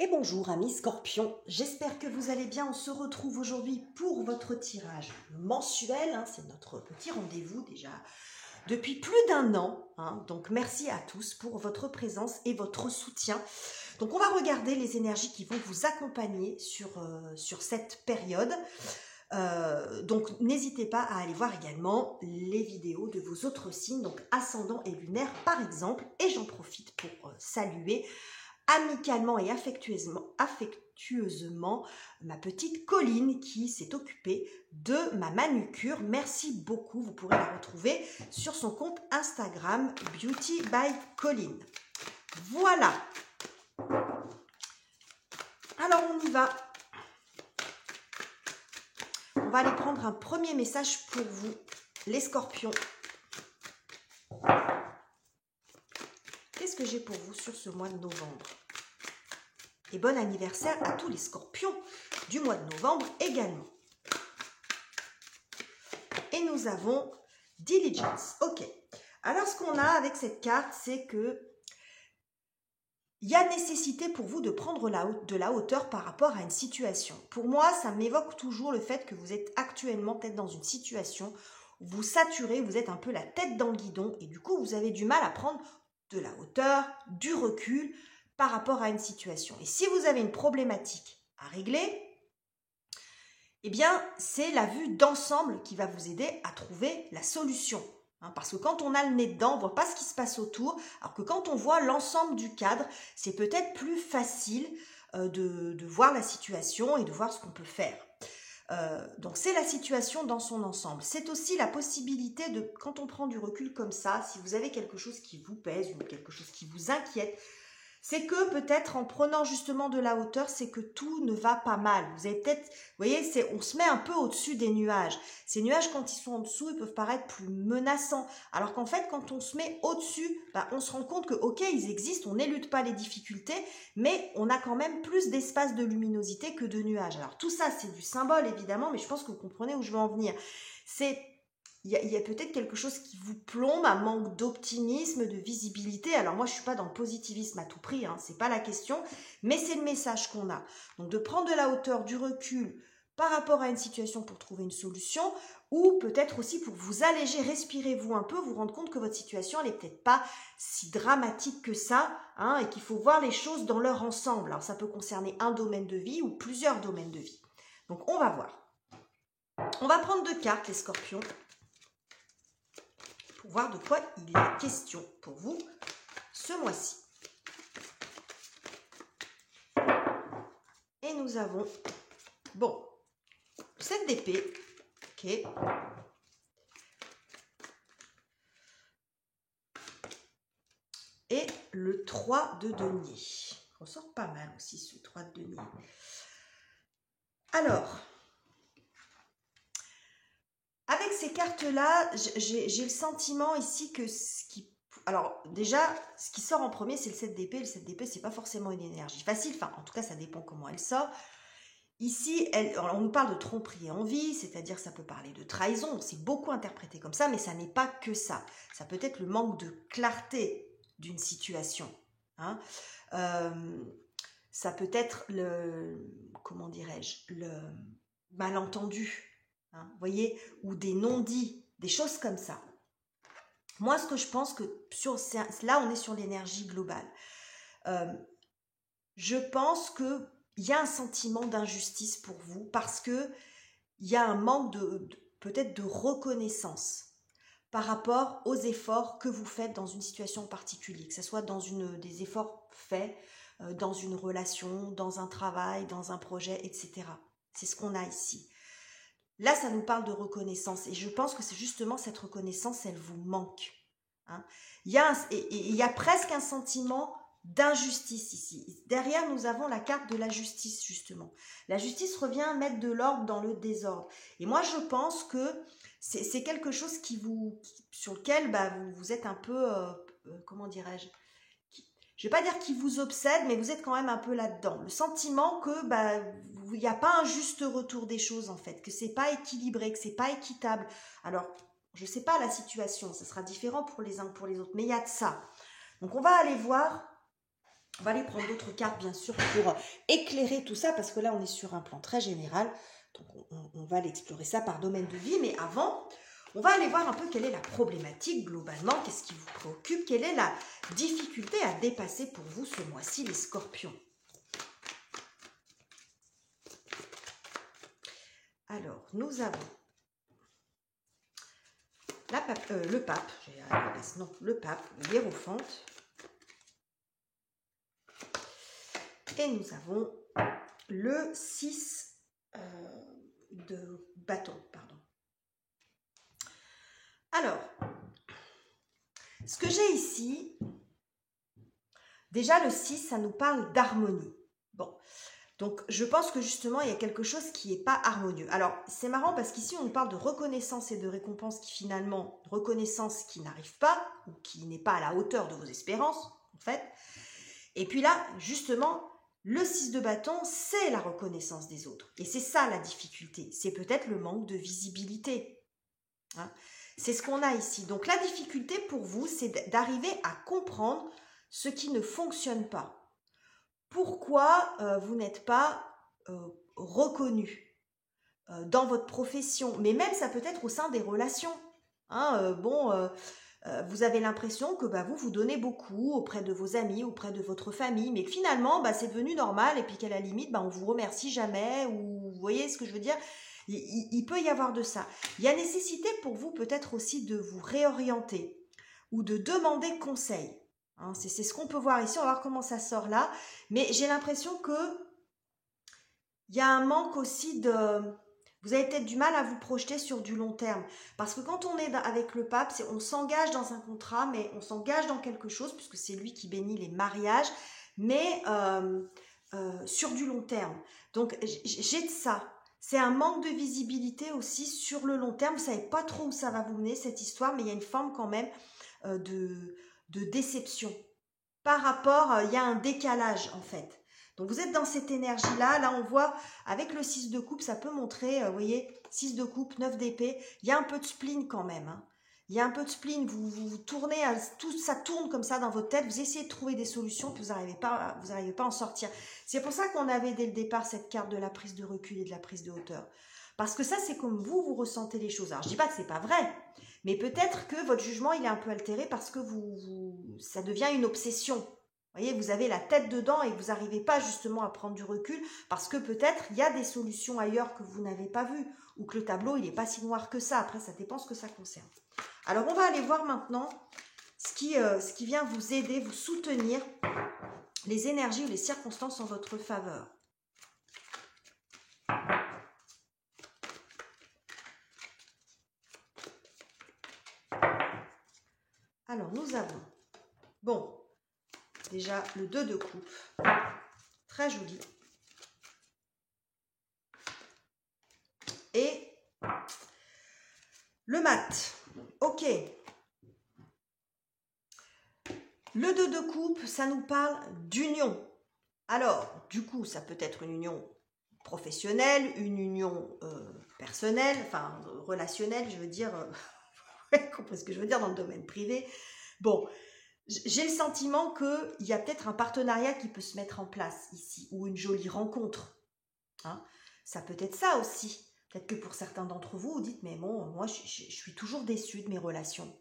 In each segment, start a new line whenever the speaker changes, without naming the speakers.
Et bonjour amis Scorpions, j'espère que vous allez bien. On se retrouve aujourd'hui pour votre tirage mensuel, c'est notre petit rendez-vous déjà depuis plus d'un an. Donc merci à tous pour votre présence et votre soutien. Donc on va regarder les énergies qui vont vous accompagner sur cette période. Donc n'hésitez pas à aller voir également les vidéos de vos autres signes, donc ascendant et lunaire par exemple. Et j'en profite pour saluer amicalement et affectueusement ma petite Colline qui s'est occupée de ma manucure. Merci beaucoup, vous pourrez la retrouver sur son compte Instagram Beauty by Colline. Voilà. Alors on y va. On va aller prendre un premier message pour vous, les Scorpions. Qu'est-ce que j'ai pour vous sur ce mois de novembre? Et bon anniversaire à tous les Scorpions du mois de novembre également. Et nous avons Diligence. Ok. Alors ce qu'on a avec cette carte, c'est que il y a nécessité pour vous de prendre de la hauteur par rapport à une situation. Pour moi, ça m'évoque toujours le fait que vous êtes actuellement peut-être dans une situation où vous saturez, vous êtes un peu la tête dans le guidon et du coup, vous avez du mal à prendre de la hauteur, du recul par rapport à une situation. Et si vous avez une problématique à régler, eh bien, c'est la vue d'ensemble qui va vous aider à trouver la solution. Parce que quand on a le nez dedans, on ne voit pas ce qui se passe autour, alors que quand on voit l'ensemble du cadre, c'est peut-être plus facile de voir la situation et de voir ce qu'on peut faire. Donc c'est la situation dans son ensemble. C'est aussi la possibilité de, quand on prend du recul comme ça, si vous avez quelque chose qui vous pèse ou quelque chose qui vous inquiète, c'est que peut-être en prenant justement de la hauteur, c'est que tout ne va pas mal. Vous avez peut-être, vous voyez, on se met un peu au-dessus des nuages. Ces nuages, quand ils sont en dessous, ils peuvent paraître plus menaçants. Alors qu'en fait, quand on se met au-dessus, on se rend compte que, ok, ils existent, on n'élude pas les difficultés, mais on a quand même plus d'espace de luminosité que de nuages. Alors tout ça, c'est du symbole, évidemment, mais je pense que vous comprenez où je veux en venir. Il y a peut-être quelque chose qui vous plombe, un manque d'optimisme, de visibilité. Alors moi, je ne suis pas dans le positivisme à tout prix, c'est pas la question, mais c'est le message qu'on a. Donc de prendre de la hauteur, du recul par rapport à une situation pour trouver une solution, ou peut-être aussi pour vous alléger, respirez-vous un peu, vous rendre compte que votre situation, elle n'est peut-être pas si dramatique que ça, et qu'il faut voir les choses dans leur ensemble. Alors ça peut concerner un domaine de vie ou plusieurs domaines de vie. Donc on va voir. On va prendre 2 cartes, les Scorpions, pour voir de quoi il est question pour vous ce mois-ci. Et nous avons, 7 d'épée, ok. Et le 3 de denier. On ressort pas mal aussi ce 3 de denier. Alors, avec ces cartes-là, j'ai le sentiment ici que alors déjà, ce qui sort en premier, c'est le 7 d'épée. Le 7 d'épée, c'est pas forcément une énergie facile. Enfin, en tout cas, ça dépend comment elle sort. Ici, on nous parle de tromperie et envie, c'est-à-dire ça peut parler de trahison. C'est beaucoup interprété comme ça, mais ça n'est pas que ça. Ça peut être le manque de clarté d'une situation. Ça peut être comment dirais-je, le malentendu. Vous voyez, ou des non-dits, des choses comme ça. Moi, ce que je pense que là, on est sur l'énergie globale. Je pense qu'il y a un sentiment d'injustice pour vous parce que il y a un manque peut-être de reconnaissance par rapport aux efforts que vous faites dans une situation particulière, que ce soit dans des efforts faits dans une relation, dans un travail, dans un projet, etc. C'est ce qu'on a ici. Là, ça nous parle de reconnaissance et je pense que c'est justement cette reconnaissance, elle vous manque. Il y a presque un sentiment d'injustice ici. Derrière, nous avons la carte de la justice, justement. La justice revient à mettre de l'ordre dans le désordre. Et moi, je pense que c'est quelque chose sur lequel vous êtes un peu, comment dirais-je, je ne vais pas dire qu'il vous obsède, mais vous êtes quand même un peu là-dedans. Le sentiment que il n'y a pas un juste retour des choses, en fait, que c'est pas équilibré, que c'est pas équitable. Alors, je ne sais pas la situation, ça sera différent pour les uns ou pour les autres, mais il y a de ça. Donc, on va aller voir On va aller prendre d'autres cartes, bien sûr, pour éclairer tout ça, parce que là, on est sur un plan très général. Donc, on va aller explorer ça par domaine de vie. Mais avant, on va aller voir un peu quelle est la problématique globalement, qu'est-ce qui vous préoccupe, quelle est la difficulté à dépasser pour vous ce mois-ci, les scorpions. Alors, nous avons le pape, le hiérophante. Et nous avons le 6 de bâton, pardon. Alors, ce que j'ai ici, déjà le 6, ça nous parle d'harmonie. Bon, donc je pense que justement, il y a quelque chose qui n'est pas harmonieux. Alors, c'est marrant parce qu'ici, on nous parle de reconnaissance et de récompense qui finalement, reconnaissance qui n'arrive pas, ou qui n'est pas à la hauteur de vos espérances, en fait. Et puis là, justement, le 6 de bâton, c'est la reconnaissance des autres. Et c'est ça la difficulté. C'est peut-être le manque de visibilité. Hein, c'est ce qu'on a ici. Donc la difficulté pour vous, c'est d'arriver à comprendre ce qui ne fonctionne pas. Pourquoi vous n'êtes pas reconnu dans votre profession, mais même ça peut être au sein des relations. Hein, vous avez l'impression que vous donnez beaucoup auprès de vos amis, auprès de votre famille, mais que finalement, c'est devenu normal et puis qu'à la limite, on vous remercie jamais, ou vous voyez ce que je veux dire, il peut y avoir de ça. Il y a nécessité pour vous peut-être aussi de vous réorienter ou de demander conseil. Hein, c'est ce qu'on peut voir ici, on va voir comment ça sort là, mais j'ai l'impression que il y a un manque aussi de... Vous avez peut-être du mal à vous projeter sur du long terme. Parce que quand on est avec le pape, on s'engage dans un contrat, mais on s'engage dans quelque chose, puisque c'est lui qui bénit les mariages, mais sur du long terme. Donc, j'ai de ça. C'est un manque de visibilité aussi sur le long terme. Vous ne savez pas trop où ça va vous mener, cette histoire, mais il y a une forme quand même de déception. Par rapport, il y a un décalage, en fait. Donc, vous êtes dans cette énergie-là. Là, on voit, avec le 6 de coupe, ça peut montrer, vous voyez, 6 de coupe, 9 d'épée. Il y a un peu de spleen quand même. Hein. Il y a un peu de spleen. Vous tournez, tout ça tourne comme ça dans votre tête. Vous essayez de trouver des solutions, puis vous n'arrivez pas à en sortir. C'est pour ça qu'on avait dès le départ cette carte de la prise de recul et de la prise de hauteur. Parce que ça, c'est comme vous ressentez les choses. Alors, je ne dis pas que ce n'est pas vrai, mais peut-être que votre jugement, il est un peu altéré parce que ça devient une obsession. Vous voyez, vous avez la tête dedans et vous n'arrivez pas justement à prendre du recul parce que peut-être il y a des solutions ailleurs que vous n'avez pas vues ou que le tableau, il n'est pas si noir que ça. Après, ça dépend ce que ça concerne. Alors, on va aller voir maintenant ce qui vient vous aider, vous soutenir les énergies ou les circonstances en votre faveur. Alors, nous avons, déjà le 2 de coupe, très joli. Et le mat, ok. Le 2 de coupe, ça nous parle d'union. Alors, du coup, ça peut être une union professionnelle, une union personnelle, enfin relationnelle, je veux dire, comprenez ce que je veux dire dans le domaine privé. Bon, j'ai le sentiment qu'il y a peut-être un partenariat qui peut se mettre en place ici, ou une jolie rencontre. Hein, ça peut être ça aussi. Peut-être que pour certains d'entre vous, vous dites, mais bon, moi, je suis toujours déçue de mes relations.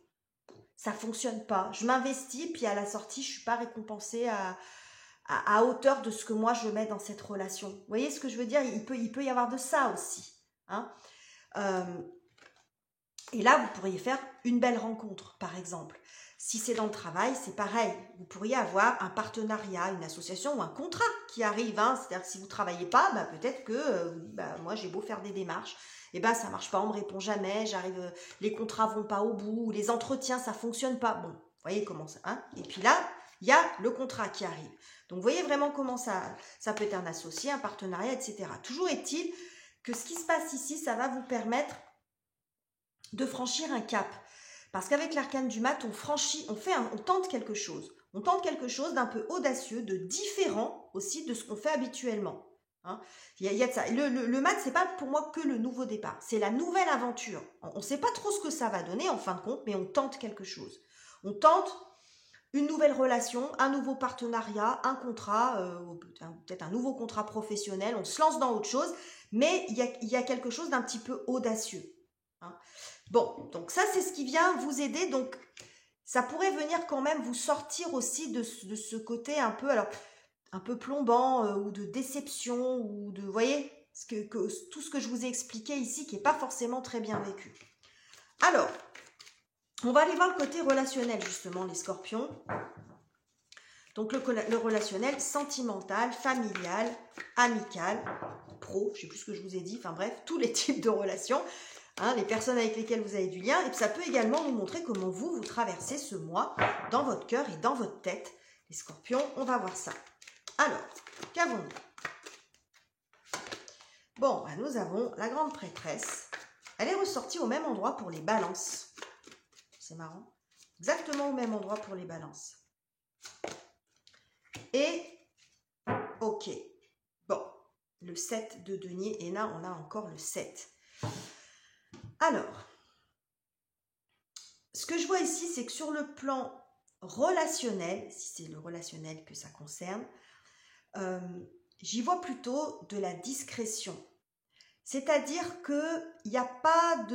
Ça ne fonctionne pas. Je m'investis, puis à la sortie, je ne suis pas récompensée à hauteur de ce que moi, je mets dans cette relation. Vous voyez ce que je veux dire? Il peut y avoir de ça aussi. Hein, et là, vous pourriez faire une belle rencontre, par exemple. Si c'est dans le travail, c'est pareil. Vous pourriez avoir un partenariat, une association ou un contrat qui arrive. Hein. C'est-à-dire que si vous ne travaillez pas, peut-être que moi, j'ai beau faire des démarches. Ça ne marche pas, on ne me répond jamais, les contrats ne vont pas au bout, les entretiens, ça ne fonctionne pas. Bon, vous voyez comment ça. Hein. Et puis là, il y a le contrat qui arrive. Donc, vous voyez vraiment comment ça peut être un associé, un partenariat, etc. Toujours est-il que ce qui se passe ici, ça va vous permettre de franchir un cap. Parce qu'avec l'arcane du mat, on tente quelque chose. On tente quelque chose d'un peu audacieux, de différent aussi de ce qu'on fait habituellement. Hein, il y a de ça. Le mat, c'est pas pour moi que le nouveau départ. C'est la nouvelle aventure. On ne sait pas trop ce que ça va donner en fin de compte, mais on tente quelque chose. On tente une nouvelle relation, un nouveau partenariat, un contrat, peut-être un nouveau contrat professionnel, on se lance dans autre chose, mais il y a quelque chose d'un petit peu audacieux. Hein. Bon, donc ça c'est ce qui vient vous aider, donc ça pourrait venir quand même vous sortir aussi de ce côté un peu, alors, un peu plombant ou de déception ou de, vous voyez, tout ce que je vous ai expliqué ici qui n'est pas forcément très bien vécu. Alors, on va aller voir le côté relationnel justement, les scorpions. Donc le relationnel sentimental, familial, amical, pro, je ne sais plus ce que je vous ai dit, enfin bref, tous les types de relations. Hein, les personnes avec lesquelles vous avez du lien, et puis ça peut également nous montrer comment vous traversez ce mois dans votre cœur et dans votre tête. Les scorpions, on va voir ça. Alors, qu'avons-nous? Bon, bah, nous avons la grande prêtresse. Elle est ressortie au même endroit pour les balances. C'est marrant. Exactement au même endroit pour les balances. Et, ok, bon, le 7 de denier, et là on a encore le 7. Alors, ce que je vois ici, c'est que sur le plan relationnel, si c'est le relationnel que ça concerne, j'y vois plutôt de la discrétion. C'est-à-dire qu'il n'y a pas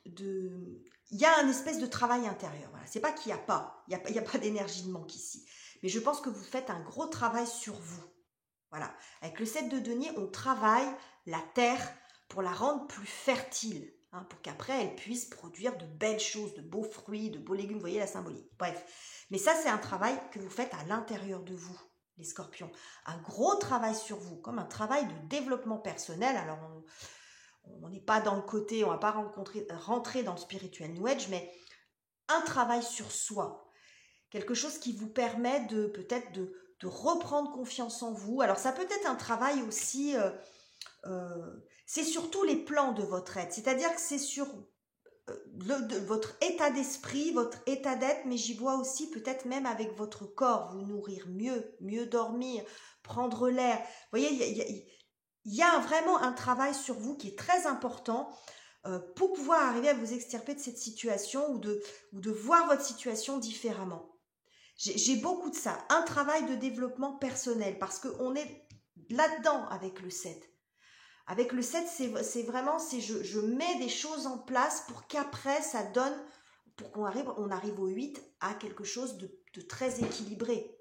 il y a un espèce de travail intérieur. Voilà. C'est pas qu'il n'y a pas, il n'y a pas d'énergie de manque ici. Mais je pense que vous faites un gros travail sur vous. Voilà. Avec le 7 de denier, on travaille la terre pour la rendre plus fertile, hein, pour qu'après elle puisse produire de belles choses, de beaux fruits, de beaux légumes. Vous voyez la symbolique. Bref. Mais ça, c'est un travail que vous faites à l'intérieur de vous, les scorpions. Un gros travail sur vous, comme un travail de développement personnel. Alors, on n'est pas dans le côté, on ne va pas rentrer dans le spirituel New Age, mais un travail sur soi. Quelque chose qui vous permet de peut-être de reprendre confiance en vous. Alors ça peut être un travail aussi, c'est sur tous les plans de votre être, c'est-à-dire que c'est sur votre état d'esprit, votre état d'être, mais j'y vois aussi peut-être même avec votre corps, vous nourrir mieux dormir, prendre l'air. Vous voyez, il y a vraiment un travail sur vous qui est très important pour pouvoir arriver à vous extirper de cette situation ou de voir votre situation différemment. J'ai beaucoup de ça, un travail de développement personnel, parce qu'on est là-dedans avec le 7. Avec le 7, c'est vraiment, je mets des choses en place pour qu'après, ça donne, pour qu'on arrive au 8 à quelque chose de très équilibré.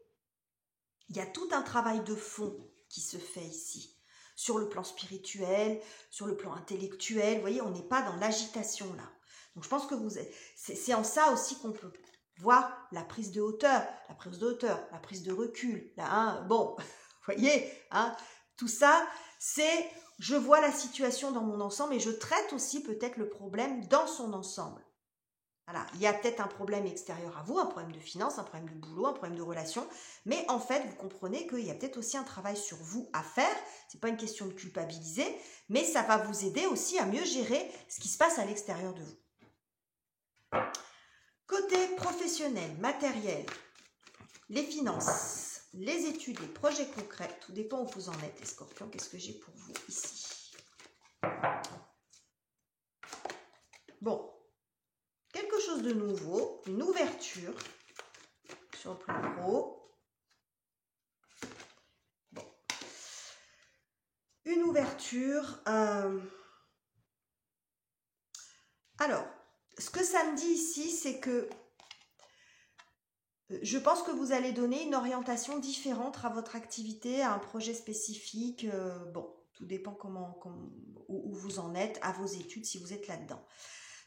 Il y a tout un travail de fond qui se fait ici, sur le plan spirituel, sur le plan intellectuel. Vous voyez, on n'est pas dans l'agitation là. Donc je pense que c'est en ça aussi qu'on peut voir la prise de hauteur, la prise de recul. Là, hein, bon, vous voyez, hein, tout ça, c'est je vois la situation dans mon ensemble et je traite aussi peut-être le problème dans son ensemble. Voilà, il y a peut-être un problème extérieur à vous, un problème de finance, un problème de boulot, un problème de relation, mais en fait, vous comprenez qu'il y a peut-être aussi un travail sur vous à faire. C'est pas une question de culpabiliser, mais ça va vous aider aussi à mieux gérer ce qui se passe à l'extérieur de vous. Côté professionnel, matériel, les finances, les études, les projets concrets, tout dépend où vous en êtes, les scorpions. Qu'est-ce que j'ai pour vous ici? Bon, quelque chose de nouveau, une ouverture sur le plan pro. Bon. Une ouverture. Alors, ce que ça me dit ici, c'est que je pense que vous allez donner une orientation différente à votre activité, à un projet spécifique. Bon, tout dépend où vous en êtes, à vos études, si vous êtes là-dedans.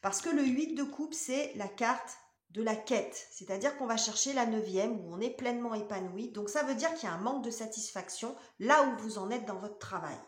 Parce que le 8 de coupe, c'est la carte de la quête. C'est-à-dire qu'on va chercher la 9e, où on est pleinement épanoui. Donc, ça veut dire qu'il y a un manque de satisfaction là où vous en êtes dans votre travail.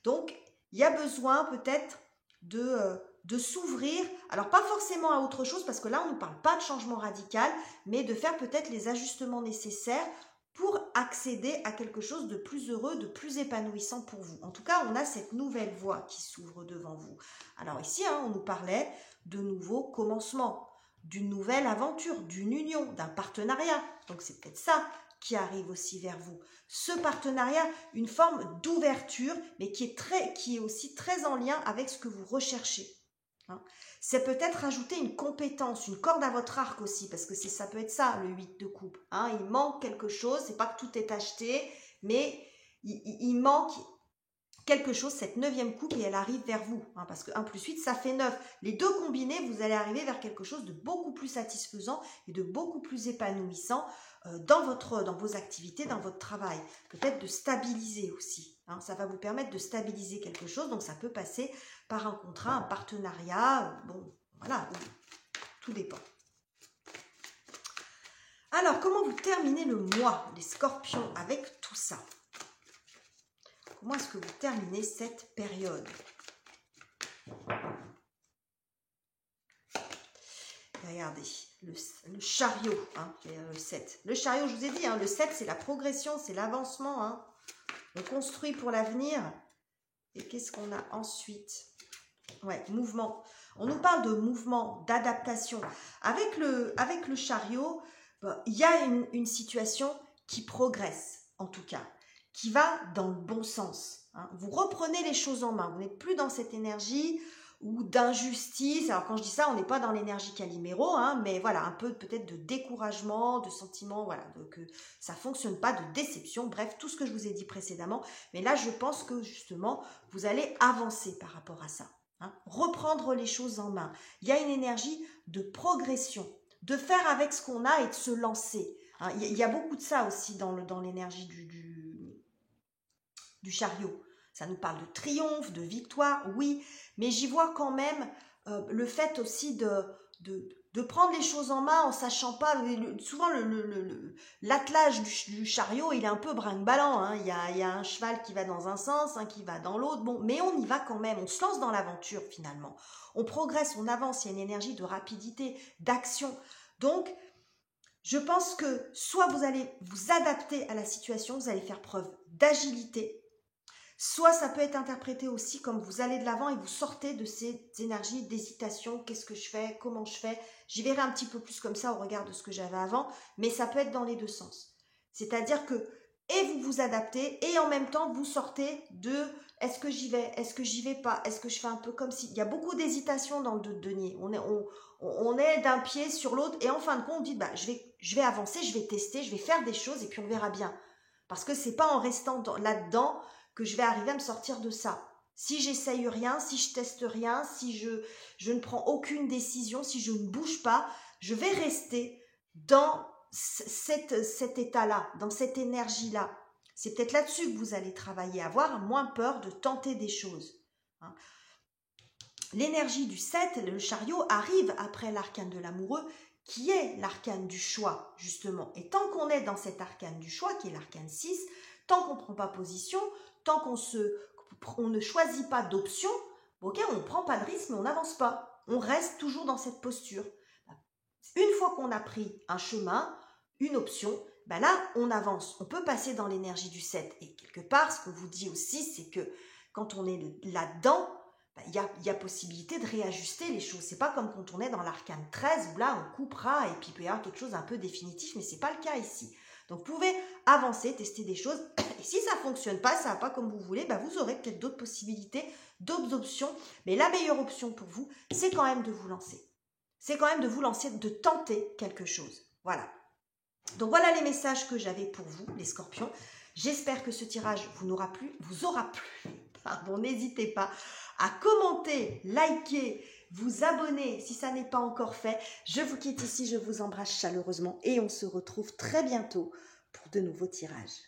Donc, il y a besoin peut-être de s'ouvrir, alors pas forcément à autre chose, parce que là, on ne parle pas de changement radical, mais de faire peut-être les ajustements nécessaires pour accéder à quelque chose de plus heureux, de plus épanouissant pour vous. En tout cas, on a cette nouvelle voie qui s'ouvre devant vous. Alors ici, hein, on nous parlait de nouveaux commencements, d'une nouvelle aventure, d'une union, d'un partenariat. Donc c'est peut-être ça qui arrive aussi vers vous. Ce partenariat, une forme d'ouverture, mais qui est aussi très en lien avec ce que vous recherchez. Hein. C'est peut-être ajouter une compétence, une corde à votre arc aussi, parce que ça peut être ça, le 8 de coupe. Hein. Il manque quelque chose, c'est pas que tout est acheté, mais il manque quelque chose, cette 9e coupe, et elle arrive vers vous. Hein, parce que 1 plus 8, ça fait 9. Les deux combinés, vous allez arriver vers quelque chose de beaucoup plus satisfaisant et de beaucoup plus épanouissant dans vos activités, dans votre travail. Peut-être de stabiliser aussi. Hein, ça va vous permettre de stabiliser quelque chose. Donc, ça peut passer par un contrat, un partenariat. Bon, voilà, tout dépend. Alors, comment vous terminez le mois, les scorpions, avec tout ça? Comment est-ce que vous terminez cette période? Regardez, le chariot, hein, le 7. Le chariot, je vous ai dit, hein, le 7, c'est la progression, c'est l'avancement. Hein. On construit pour l'avenir. Et qu'est-ce qu'on a ensuite? Ouais, mouvement. On nous parle de mouvement, d'adaptation. Avec le chariot, il y a une situation qui progresse, en tout cas, qui va dans le bon sens. Hein. Vous reprenez les choses en main. Vous n'êtes plus dans cette énergie ou d'injustice. Alors, quand je dis ça, on n'est pas dans l'énergie Caliméro, hein, mais voilà, un peu peut-être de découragement, de sentiment, voilà, que ça ne fonctionne pas, de déception, bref, tout ce que je vous ai dit précédemment. Mais là, je pense que, justement, vous allez avancer par rapport à ça. Hein. Reprendre les choses en main. Il y a une énergie de progression, de faire avec ce qu'on a et de se lancer. Hein. Il y a beaucoup de ça aussi dans l'énergie du chariot. Ça nous parle de triomphe, de victoire, oui, mais j'y vois quand même le fait aussi de prendre les choses en main en sachant pas. Souvent, l'attelage du chariot, il est un peu brinque-ballant. Hein. Il y a un cheval qui va dans un sens, un qui va dans l'autre. Bon, mais on y va quand même. On se lance dans l'aventure finalement. On progresse, on avance. Il y a une énergie de rapidité, d'action. Donc, je pense que soit vous allez vous adapter à la situation, vous allez faire preuve d'agilité. Soit ça peut être interprété aussi comme vous allez de l'avant et vous sortez de ces énergies d'hésitation. Qu'est-ce que je fais? Comment je fais? J'y verrai un petit peu plus comme ça au regard de ce que j'avais avant, mais ça peut être dans les deux sens. C'est-à-dire que et vous vous adaptez et en même temps vous sortez de est-ce que j'y vais? Est-ce que j'y vais pas? Est-ce que je fais un peu comme si... Il y a beaucoup d'hésitation dans le denier. On est d'un pied sur l'autre et en fin de compte on dit bah, je vais avancer, je vais tester, je vais faire des choses et puis on verra bien. Parce que c'est pas en restant là-dedans que je vais arriver à me sortir de ça. Si j'essaye rien, si je teste rien, si je ne prends aucune décision, si je ne bouge pas, je vais rester dans cet état-là, dans cette énergie-là. C'est peut-être là-dessus que vous allez travailler, avoir moins peur de tenter des choses. Hein. L'énergie du 7, le chariot, arrive après l'arcane de l'amoureux, qui est l'arcane du choix, justement. Et tant qu'on est dans cet arcane du choix, qui est l'arcane 6, tant qu'on ne prend pas position, tant qu'on ne choisit pas d'option, ok, on ne prend pas de risque, mais on n'avance pas. On reste toujours dans cette posture. Une fois qu'on a pris un chemin, une option, ben là, on avance. On peut passer dans l'énergie du 7. Et quelque part, ce que vous dit aussi, c'est que quand on est là-dedans, il y a possibilité de réajuster les choses. C'est pas comme quand on est dans l'arcane 13, où là, on coupera et puis il peut y avoir quelque chose un peu définitif, mais c'est pas le cas ici. Donc, vous pouvez avancer, tester des choses. Et si ça ne fonctionne pas, ça ne va pas comme vous voulez, bah vous aurez peut-être d'autres possibilités, d'autres options. Mais la meilleure option pour vous, c'est quand même de vous lancer. C'est quand même de vous lancer, de tenter quelque chose. Voilà. Donc, voilà les messages que j'avais pour vous, les scorpions. J'espère que ce tirage vous aura plu. Pardon, n'hésitez pas à commenter, liker, vous abonner si ça n'est pas encore fait. Je vous quitte ici, je vous embrasse chaleureusement et on se retrouve très bientôt pour de nouveaux tirages.